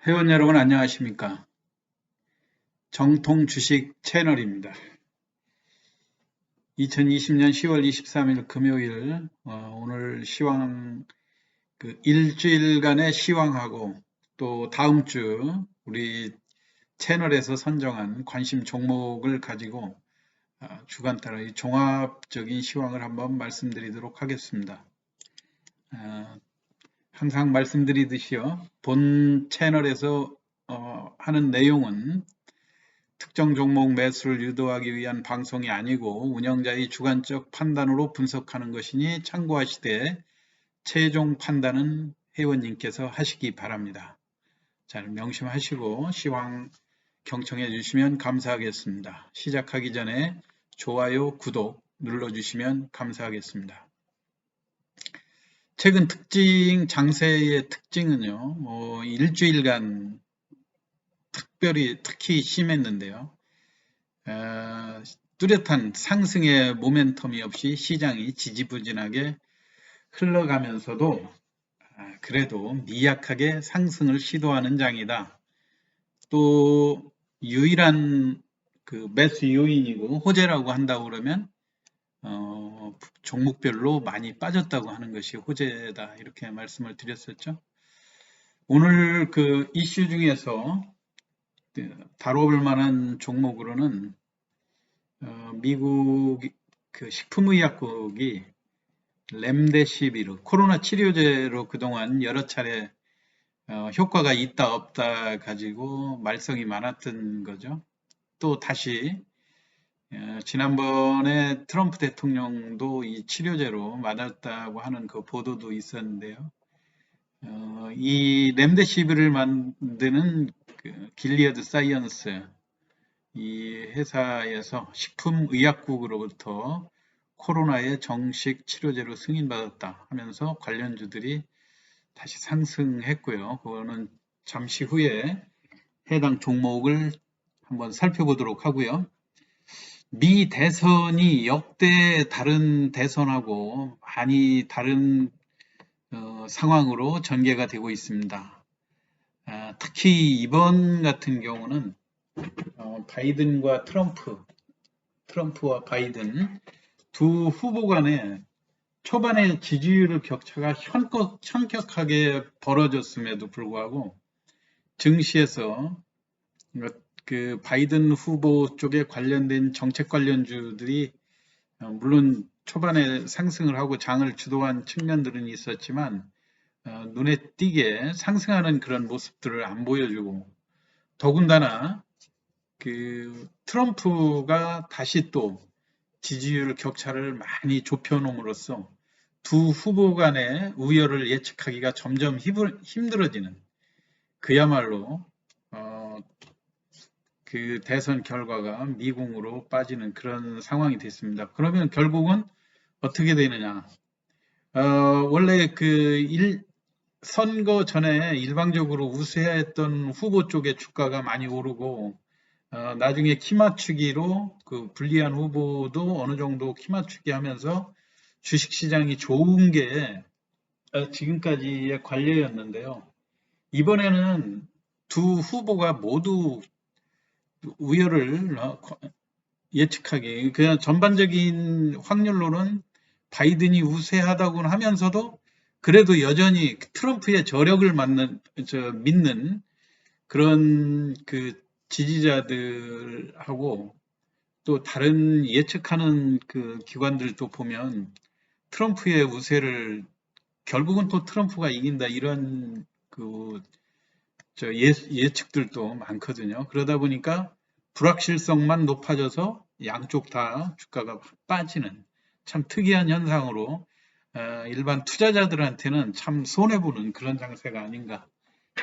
회원 여러분 안녕하십니까? 정통 주식 채널입니다. 2020년 10월 23일 금요일 오늘 시황 일주일간의 시황하고 또 다음 주 우리 채널에서 선정한 관심 종목을 가지고 주간 따라 이 종합적인 시황을 한번 말씀드리도록 하겠습니다. 항상 말씀드리듯이요. 본 채널에서 하는 내용은 특정 종목 매수를 유도하기 위한 방송이 아니고 운영자의 주관적 판단으로 분석하는 것이니 참고하시되 최종 판단은 회원님께서 하시기 바랍니다. 잘 명심하시고 시황 경청해 주시면 감사하겠습니다. 시작하기 전에 좋아요, 구독 눌러주시면 감사하겠습니다. 최근 장세의 특징은요, 일주일간 특히 심했는데요. 뚜렷한 상승의 모멘텀이 없이 시장이 지지부진하게 흘러가면서도 그래도 미약하게 상승을 시도하는 장이다. 또 유일한 그 매수 요인이고 호재라고 한다고 그러면 종목별로 많이 빠졌다고 하는 것이 호재다 이렇게 말씀을 드렸었죠. 오늘 그 이슈 중에서 다뤄볼 만한 종목으로는 미국 그 식품의약국이 렘데시비르 코로나 치료제로 그동안 여러 차례 효과가 있다 없다 가지고 말썽이 많았던 거죠. 또 다시 지난번에 트럼프 대통령도 이 치료제로 맞았다고 하는 그 보도도 있었는데요. 이 렘데시비르를 만드는 그 길리어드 사이언스 이 회사에서 식품의약국으로부터 코로나의 정식 치료제로 승인받았다 하면서 관련주들이 다시 상승했고요. 그거는 잠시 후에 해당 종목을 한번 살펴보도록 하고요. 미 대선이 역대 다른 대선하고 많이 다른 상황으로 전개가 되고 있습니다. 특히 이번 같은 경우는 바이든과 트럼프와 바이든 두 후보 간에 초반에 지지율 격차가 현격하게 벌어졌음에도 불구하고 증시에서 그 바이든 후보 쪽에 관련된 정책 관련주들이 물론 초반에 상승을 하고 장을 주도한 측면들은 있었지만 눈에 띄게 상승하는 그런 모습들을 안 보여주고 더군다나 그 트럼프가 다시 또 지지율 격차를 많이 좁혀놓음으로써 두 후보 간의 우열을 예측하기가 점점 힘들어지는 그야말로 그 대선 결과가 미궁으로 빠지는 그런 상황이 됐습니다. 그러면 결국은 어떻게 되느냐? 원래 선거 전에 일방적으로 우세했던 후보 쪽의 주가가 많이 오르고 나중에 키 맞추기로 그 불리한 후보도 어느 정도 키 맞추기 하면서 주식시장이 좋은 게 지금까지의 관례였는데요. 이번에는 두 후보가 모두 우열을 예측하기 그냥 전반적인 확률로는 바이든이 우세하다고는 하면서도 그래도 여전히 트럼프의 저력을 믿는 그런 그 지지자들하고 또 다른 예측하는 그 기관들도 보면 트럼프의 우세를 결국은 또 트럼프가 이긴다 이런 그 예측들도 많거든요. 그러다 보니까 불확실성만 높아져서 양쪽 다 주가가 빠지는 참 특이한 현상으로 일반 투자자들한테는 참 손해보는 그런 장세가 아닌가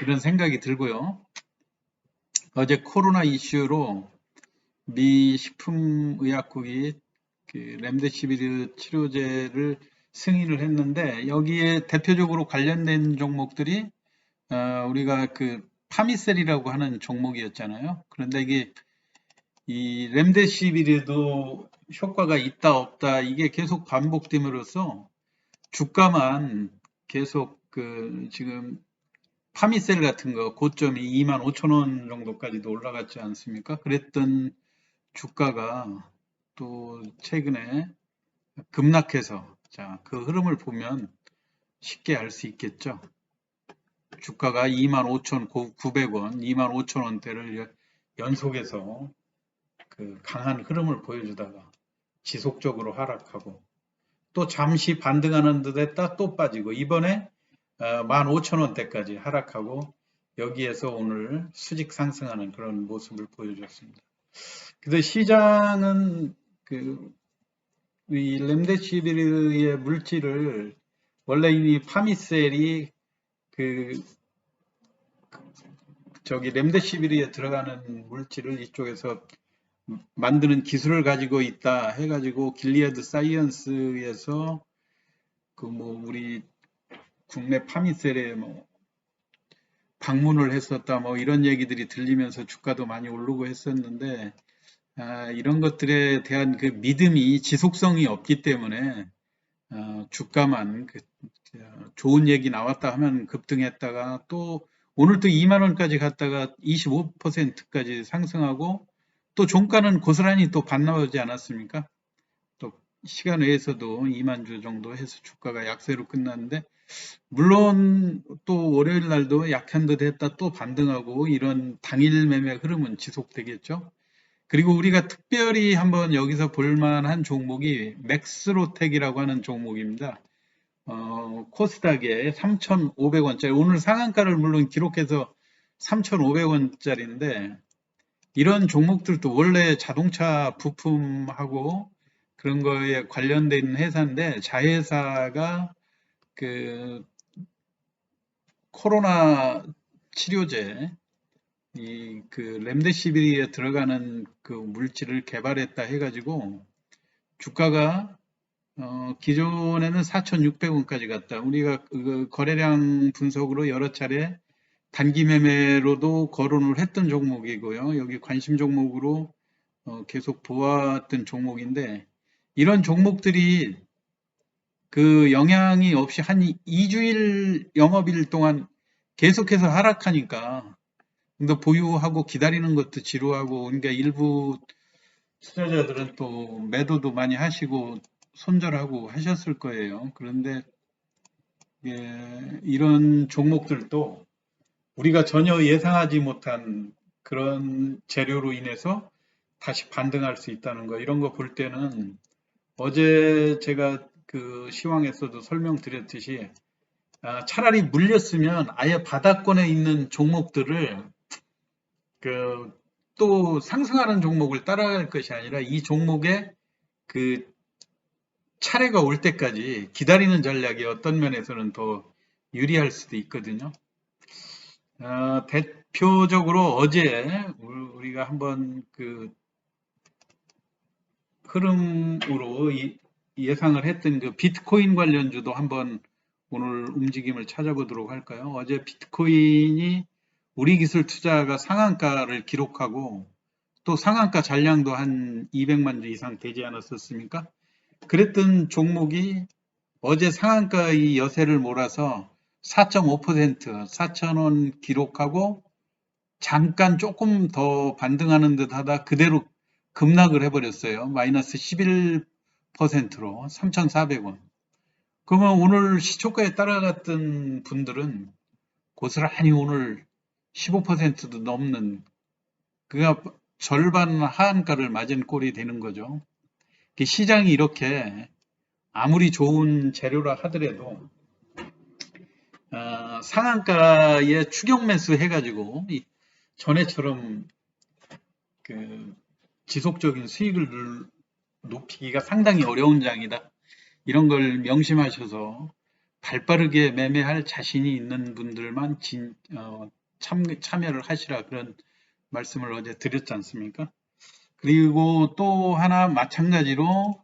이런 생각이 들고요. 어제 코로나 이슈로 미 식품의약국이 그 렘데시비르 치료제를 승인을 했는데 여기에 대표적으로 관련된 종목들이 우리가 그 파미셀이라고 하는 종목이었잖아요. 그런데 이게 이 렘데시비르도 효과가 있다 없다 이게 계속 반복됨으로써 주가만 계속 그 지금 파미셀 같은 거 고점이 25,000원 정도까지도 올라갔지 않습니까? 그랬던 주가가 또 최근에 급락해서, 자, 그 흐름을 보면 쉽게 알 수 있겠죠. 주가가 25,900원, 25,000원대를 연속해서 그 강한 흐름을 보여주다가 지속적으로 하락하고, 또 잠시 반등하는 듯 했다 또 빠지고, 이번에 15,000원대까지 하락하고, 여기에서 오늘 수직 상승하는 그런 모습을 보여줬습니다. 근데 시장은 이 렘데시비르의 물질을 원래 이미 파미셀이 렘데시비르에 들어가는 물질을 이쪽에서 만드는 기술을 가지고 있다 해가지고 길리아드 사이언스에서 우리 국내 파미셀에 방문을 했었다 이런 얘기들이 들리면서 주가도 많이 오르고 했었는데, 이런 것들에 대한 그 믿음이 지속성이 없기 때문에 주가만 좋은 얘기 나왔다 하면 급등했다가 또 오늘 또 2만 원까지 갔다가 25%까지 상승하고, 또 종가는 고스란히 또 반나오지 않았습니까? 또 시간 외에서도 2만 주 정도 해서 주가가 약세로 끝났는데, 물론 또 월요일 날도 약한 듯 했다 또 반등하고, 이런 당일 매매 흐름은 지속되겠죠. 그리고 우리가 특별히 한번 여기서 볼만한 종목이 맥스로텍이라고 하는 종목입니다. 코스닥에 3,500원짜리, 오늘 상한가를 물론 기록해서 3,500원짜리인데, 이런 종목들도 원래 자동차 부품하고 그런 거에 관련된 회사인데, 자회사가 그 코로나 치료제, 렘데시비르에 들어가는 그 물질을 개발했다 해가지고 주가가 기존에는 4,600원까지 갔다. 우리가 그 거래량 분석으로 여러 차례 단기 매매로도 거론을 했던 종목이고요. 여기 관심 종목으로 계속 보았던 종목인데, 이런 종목들이 그 영향이 없이 한 2주일 영업일 동안 계속해서 하락하니까, 근데 보유하고 기다리는 것도 지루하고, 그러니까 일부 투자자들은 또 매도도 많이 하시고 손절하고 하셨을 거예요. 그런데 이런 종목들도 우리가 전혀 예상하지 못한 그런 재료로 인해서 다시 반등할 수 있다는 거, 이런 거 볼 때는 어제 제가 그 시황에서도 설명드렸듯이, 차라리 물렸으면 아예 바닥권에 있는 종목들을 또 상승하는 종목을 따라갈 것이 아니라 이 종목의 그 차례가 올 때까지 기다리는 전략이 어떤 면에서는 더 유리할 수도 있거든요. 대표적으로 어제 우리가 한번 그 흐름으로 예상을 했던 그 비트코인 관련주도 한번 오늘 움직임을 찾아보도록 할까요? 어제 비트코인이 우리 기술 투자가 상한가를 기록하고, 또 상한가 잔량도 한 200만 주 이상 되지 않았었습니까? 그랬던 종목이 어제 상한가의 여세를 몰아서 4.5%, 4,000원 기록하고 잠깐 조금 더 반등하는 듯 하다 그대로 급락을 해버렸어요. 마이너스 11%로 3,400원. 그러면 오늘 시초가에 따라갔던 분들은 고스란히 오늘 15%도 넘는, 그가 절반 하한가를 맞은 꼴이 되는 거죠. 시장이 이렇게 아무리 좋은 재료라 하더라도 상한가에 추격 매수 해가지고 전에처럼 그 지속적인 수익을 높이기가 상당히 어려운 장이다. 이런 걸 명심하셔서 발빠르게 매매할 자신이 있는 분들만 참여를 하시라, 그런 말씀을 어제 드렸지 않습니까? 그리고 또 하나 마찬가지로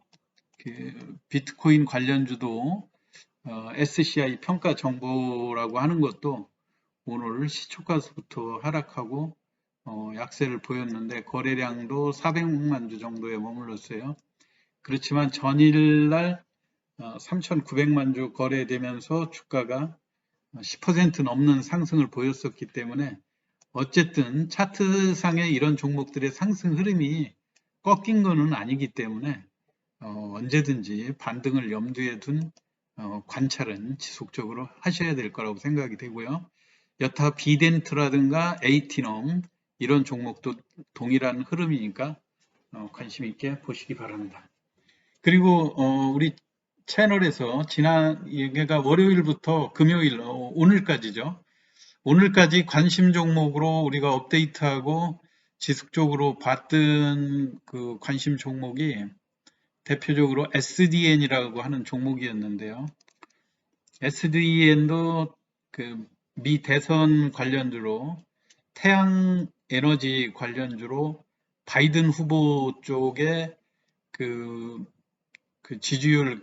그 비트코인 관련주도 SCI 평가 정보라고 하는 것도 오늘 시초가부터 하락하고 약세를 보였는데, 거래량도 400만 주 정도에 머물렀어요. 그렇지만 전일날 3,900만 주 거래되면서 주가가 10% 넘는 상승을 보였었기 때문에 어쨌든 차트상의 이런 종목들의 상승 흐름이 꺾인 거는 아니기 때문에 언제든지 반등을 염두에 둔 관찰은 지속적으로 하셔야 될 거라고 생각이 되고요. 여타 비덴트라든가 에이티넘 이런 종목도 동일한 흐름이니까 관심 있게 보시기 바랍니다. 그리고 우리 채널에서 지난 얘가 월요일부터 금요일 오늘까지죠. 오늘까지 관심 종목으로 우리가 업데이트하고 지속적으로 봤던 그 관심 종목이 대표적으로 SDN이라고 하는 종목이었는데요. SDN도 그 미 대선 관련주로 태양 에너지 관련주로 바이든 후보 쪽에 그 지지율이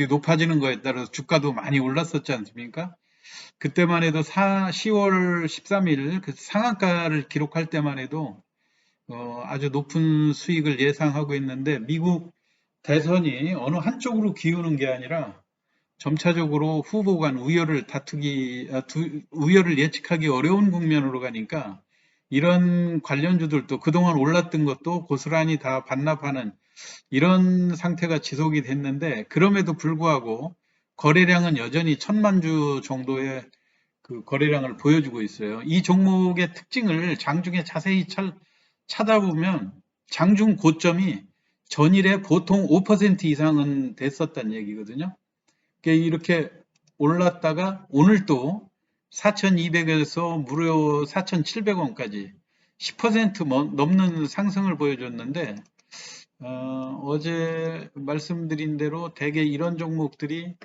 높아지는 거에 따라서 주가도 많이 올랐었지 않습니까? 그때만 해도 10월 13일 그 상한가를 기록할 때만 해도 아주 높은 수익을 예상하고 있는데 미국 대선이 어느 한쪽으로 기우는 게 아니라 점차적으로 후보 간 우열을 예측하기 어려운 국면으로 가니까 이런 관련주들도 그동안 올랐던 것도 고스란히 다 반납하는 이런 상태가 지속이 됐는데 그럼에도 불구하고 거래량은 여전히 1000만 주 정도의 그 거래량을 보여주고 있어요. 이 종목의 특징을 장중에 자세히 찾아보면 장중 고점이 전일에 보통 5% 이상은 됐었단 얘기거든요. 이렇게 올랐다가 오늘 또 4,200에서 무려 4,700원까지 10% 넘는 상승을 보여줬는데 어제 말씀드린 대로 대개 이런 종목들이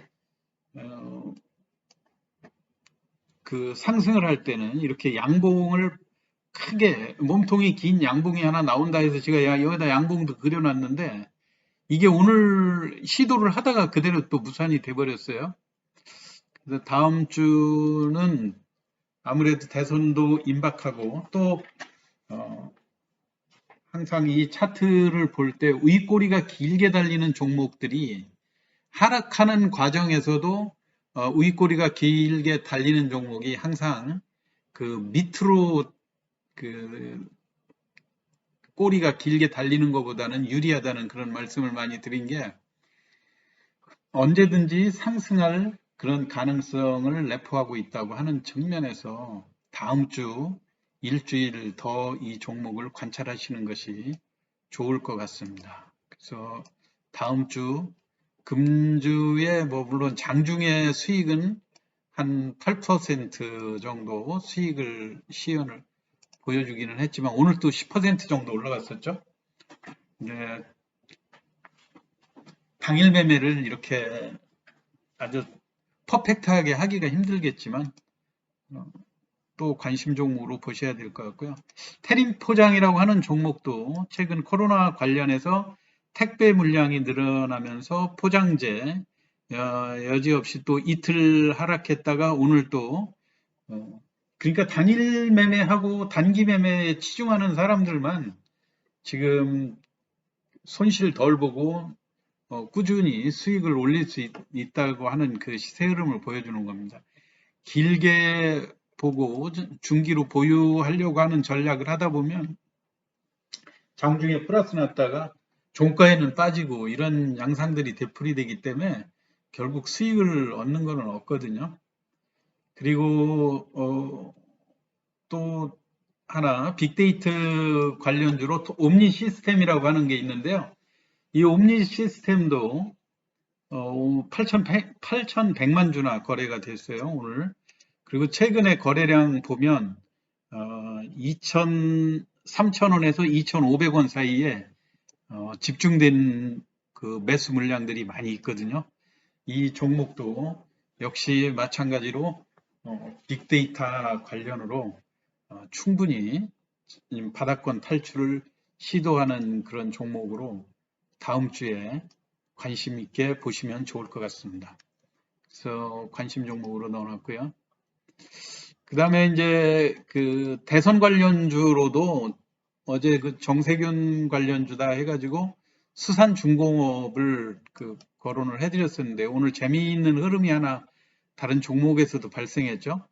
그 상승을 할 때는 이렇게 양봉을 크게 몸통이 긴 양봉이 하나 나온다 해서 제가 여기다 양봉도 그려놨는데 이게 오늘 시도를 하다가 그대로 또 무산이 돼버렸어요. 그래서 다음 주는 아무래도 대선도 임박하고 또 항상 이 차트를 볼 때 윗꼬리가 길게 달리는 종목들이 하락하는 과정에서도 윗꼬리가 길게 달리는 종목이 항상 그 밑으로 그 꼬리가 길게 달리는 것보다는 유리하다는 그런 말씀을 많이 드린 게 언제든지 상승할 그런 가능성을 내포하고 있다고 하는 측면에서 다음 주 일주일 더 이 종목을 관찰하시는 것이 좋을 것 같습니다. 그래서 다음 주 금주에 물론 장중의 수익은 한 8% 정도 수익을 시연을 보여주기는 했지만 오늘 또 10% 정도 올라갔었죠. 네, 당일 매매를 이렇게 아주 퍼펙트하게 하기가 힘들겠지만 또 관심 종목으로 보셔야 될 것 같고요. 태림 포장이라고 하는 종목도 최근 코로나 관련해서 택배 물량이 늘어나면서 포장재 여지없이 또 이틀 하락했다가 오늘 또 그러니까 단일 매매하고 단기 매매에 치중하는 사람들만 지금 손실 덜 보고 꾸준히 수익을 올릴 수 있다고 하는 그 시세 흐름을 보여주는 겁니다. 길게 보고 중기로 보유하려고 하는 전략을 하다 보면 장중에 플러스 났다가 종가에는 빠지고 이런 양상들이 되풀이되기 때문에 결국 수익을 얻는 것은 없거든요. 그리고 또 하나 빅데이터 관련주로 옴니 시스템이라고 하는 게 있는데요. 이 옴니 시스템도 8,100만 주나 거래가 됐어요, 오늘. 그리고 최근에 거래량 보면 3,000원에서 2,500원 사이에 집중된 그 매수 물량들이 많이 있거든요. 이 종목도 역시 마찬가지로 빅데이터 관련으로 충분히 바닥권 탈출을 시도하는 그런 종목으로 다음 주에 관심 있게 보시면 좋을 것 같습니다. 그래서 관심 종목으로 넣어놨고요. 그 다음에 이제 그 대선 관련주로도 어제 그 정세균 관련주다 해가지고 수산중공업을 그 거론을 해드렸었는데 오늘 재미있는 흐름이 하나 다른 종목에서도 발생했죠.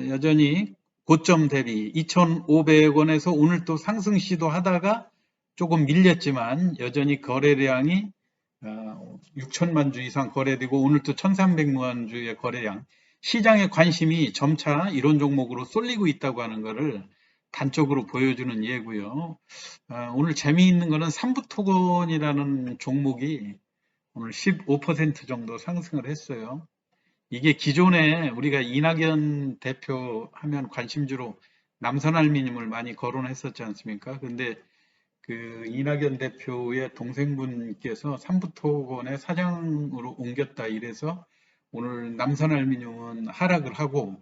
여전히 고점 대비 2,500원에서 오늘 또 상승 시도하다가 조금 밀렸지만 여전히 거래량이 6천만 주 이상 거래되고 오늘 또 1,300만 주의 거래량, 시장의 관심이 점차 이런 종목으로 쏠리고 있다고 하는 것을 단적으로 보여주는 예고요. 오늘 재미있는 거는 삼부토건이라는 종목이 오늘 15% 정도 상승을 했어요. 이게 기존에 우리가 이낙연 대표 하면 관심주로 남선알미늄을 많이 거론했었지 않습니까? 근데 그 이낙연 대표의 동생분께서 삼부토건의 사장으로 옮겼다 이래서 오늘 남선알미늄은 하락을 하고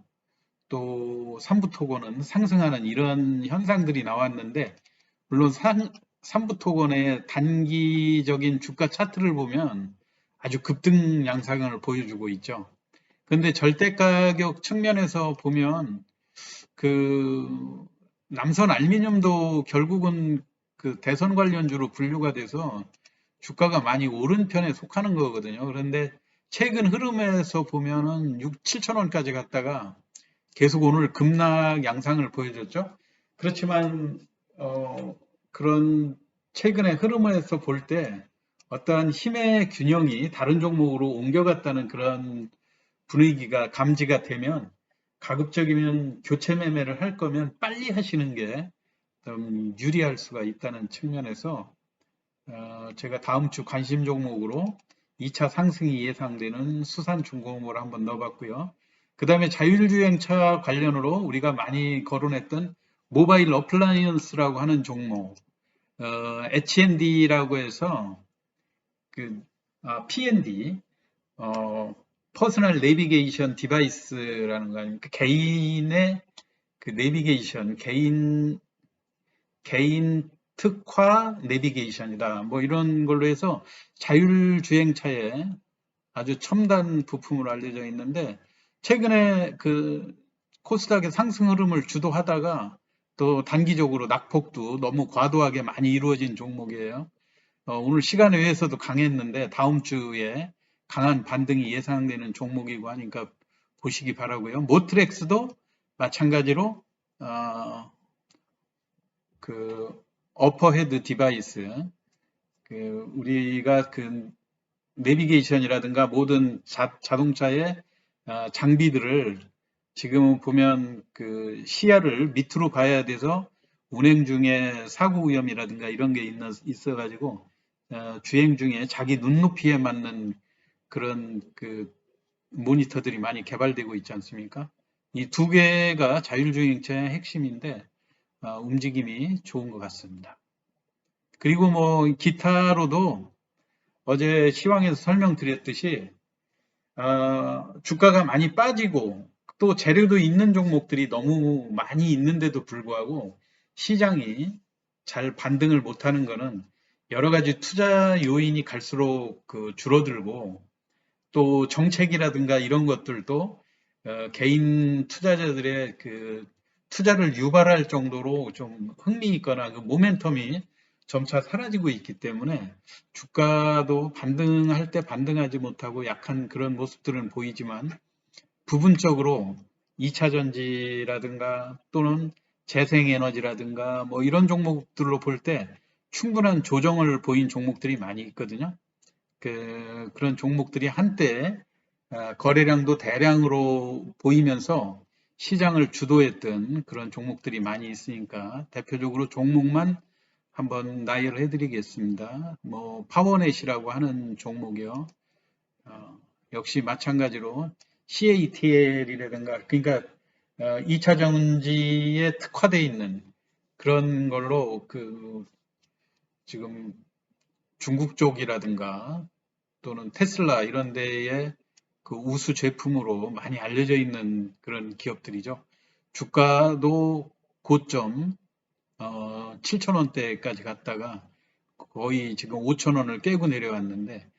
또 삼부토건은 상승하는 이런 현상들이 나왔는데 물론 삼부토건의 단기적인 주가 차트를 보면 아주 급등 양상을 보여주고 있죠. 근데 절대 가격 측면에서 보면 그 남선 알미늄도 결국은 그 대선 관련주로 분류가 돼서 주가가 많이 오른 편에 속하는 거거든요. 그런데 최근 흐름에서 보면은 6, 7천 원까지 갔다가 계속 오늘 급락 양상을 보여줬죠. 그렇지만 그런 최근의 흐름에서 볼 때 어떠한 힘의 균형이 다른 종목으로 옮겨갔다는 그런 분위기가 감지가 되면 가급적이면 교체 매매를 할 거면 빨리 하시는 게 좀 유리할 수가 있다는 측면에서 제가 다음 주 관심 종목으로 2차 상승이 예상되는 수산중공업을 한번 넣어봤고요. 그 다음에 자율주행차 관련으로 우리가 많이 거론했던 모바일 어플라이언스라고 하는 종목, H&D라고 해서 P&D, 퍼스널 내비게이션 디바이스라는 거 아닙니까? 개인의 그 내비게이션, 개인 특화 내비게이션이다. 뭐 이런 걸로 해서 자율주행차에 아주 첨단 부품으로 알려져 있는데 최근에 그 코스닥의 상승 흐름을 주도하다가 또 단기적으로 낙폭도 너무 과도하게 많이 이루어진 종목이에요. 오늘 시간에 의해서도 강했는데 다음 주에 강한 반등이 예상되는 종목이고 하니까 보시기 바라고요. 모트렉스도 마찬가지로 그 어퍼헤드 디바이스, 그 우리가 그 내비게이션이라든가 모든 자동차의 장비들을 지금 보면 그 시야를 밑으로 봐야 돼서 운행 중에 사고 위험이라든가 이런 게 있어가지고 주행 중에 자기 눈높이에 맞는 그런 그 모니터들이 많이 개발되고 있지 않습니까? 이 두 개가 자율주행차의 핵심인데 움직임이 좋은 것 같습니다. 그리고 뭐 기타로도 어제 시황에서 설명드렸듯이 주가가 많이 빠지고 또 재료도 있는 종목들이 너무 많이 있는데도 불구하고 시장이 잘 반등을 못하는 것은 여러 가지 투자 요인이 갈수록 그 줄어들고 또 정책이라든가 이런 것들도 개인 투자자들의 그 투자를 유발할 정도로 좀 흥미 있거나 그 모멘텀이 점차 사라지고 있기 때문에 주가도 반등할 때 반등하지 못하고 약한 그런 모습들은 보이지만 부분적으로 2차 전지라든가 또는 재생에너지라든가 뭐 이런 종목들로 볼 때 충분한 조정을 보인 종목들이 많이 있거든요. 그런 종목들이 한때 거래량도 대량으로 보이면서 시장을 주도했던 그런 종목들이 많이 있으니까 대표적으로 종목만 한번 나열을 해드리겠습니다. 뭐 파워넷이라고 하는 종목이요. 역시 마찬가지로 CATL이라든가 그러니까 2차 전지에 특화되어 있는 그런 걸로 그 지금 중국 쪽이라든가 또는 테슬라 이런 데에 그 우수 제품으로 많이 알려져 있는 그런 기업들이죠. 주가도 고점 7,000원대까지 갔다가 거의 지금 5,000원을 깨고 내려왔는데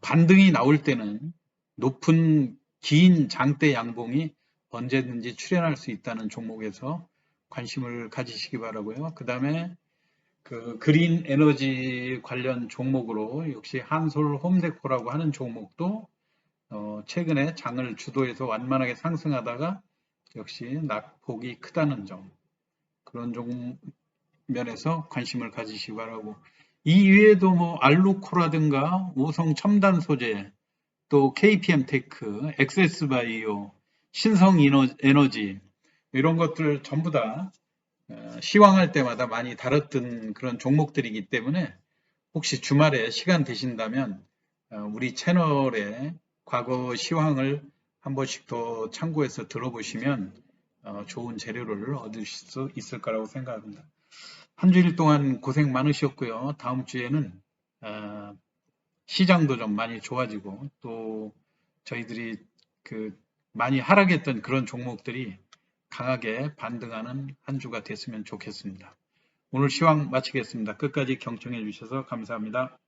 반등이 나올 때는 높은 긴 장대 양봉이 언제든지 출현할 수 있다는 종목에서 관심을 가지시기 바라고요. 그 다음에 그 그린 에너지 관련 종목으로 역시 한솔 홈데코라고 하는 종목도 최근에 장을 주도해서 완만하게 상승하다가 역시 낙폭이 크다는 점, 그런 면에서 관심을 가지시기 바라고, 이 외에도 뭐 알루코라든가 오성 첨단 소재, 또 KPM 테크, 엑세스 바이오, 신성 에너지, 이런 것들 전부 다 시황할 때마다 많이 다뤘던 그런 종목들이기 때문에, 혹시 주말에 시간 되신다면 우리 채널의 과거 시황을 한 번씩 더 참고해서 들어보시면 좋은 재료를 얻으실 수 있을 거라고 생각합니다. 한 주일 동안 고생 많으셨고요. 다음 주에는 시장도 좀 많이 좋아지고, 또 저희들이 그 많이 하락했던 그런 종목들이 강하게 반등하는 한 주가 됐으면 좋겠습니다. 오늘 시황 마치겠습니다. 끝까지 경청해 주셔서 감사합니다.